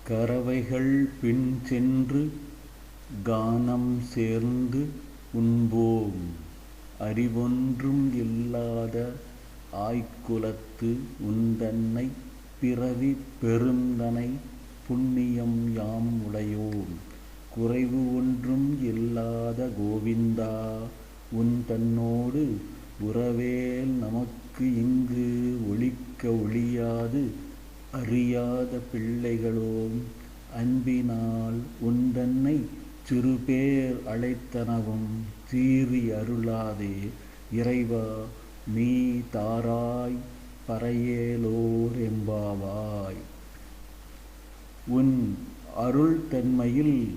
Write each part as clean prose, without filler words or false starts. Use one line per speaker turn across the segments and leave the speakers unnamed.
கறவைகள் பின் சென்று கானம் சேர்ந்து உண்போம். அறிவொன்றும் இல்லாத ஆய்க்குலத்து உந்தன்னைப் பிறவிப் பெருந்தனை புண்ணியம் யாம் உடையோம். குறைவு ஒன்றும் இல்லாத கோவிந்தா உன்தன்னோடு உறவேல் நமக்கு இங்கு ஒளிக்க ஒழியாது அறியாத பிள்ளைகளோம். அன்பினால் உன்தன்னைச் சிறுபேர் அழைத்தனவும் சீறி அருளாதே இறைவா நீ தாராய் பறையேலோர் எம்பாவாய். உன் அருள் தன்மையில்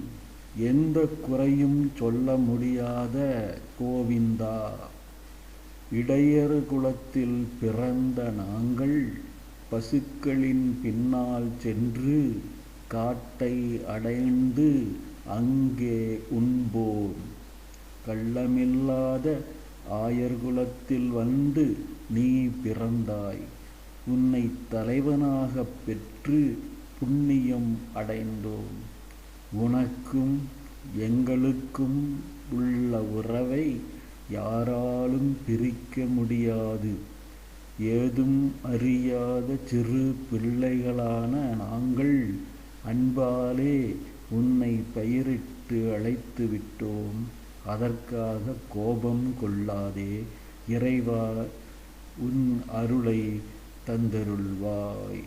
எந்தக் குறையும் சொல்ல முடியாத கோவிந்தா, இடையர் குலத்தில் பிறந்த நாங்கள் பசுக்களின் பின்னால் சென்று காட்டை அடைந்து அங்கே உண்போம். கள்ளமில்லாத ஆயர்குலத்தில் வந்து நீ பிறந்தாய். உன்னைத் தலைவனாகப் பெற்று புண்ணியம் அடைந்தோம். உனக்கும் எங்களுக்கும் உள்ள உறவை யாராலும் பிரிக்க முடியாது. ஏதும் அறியாத சிறு பிள்ளைகளான நாங்கள் அன்பாலே உன்னை பெயரிட்டு அழைத்து விட்டோம். அதற்காக கோபம் கொள்ளாதே இறைவா, உன் அருளை தந்தருள்வாய்.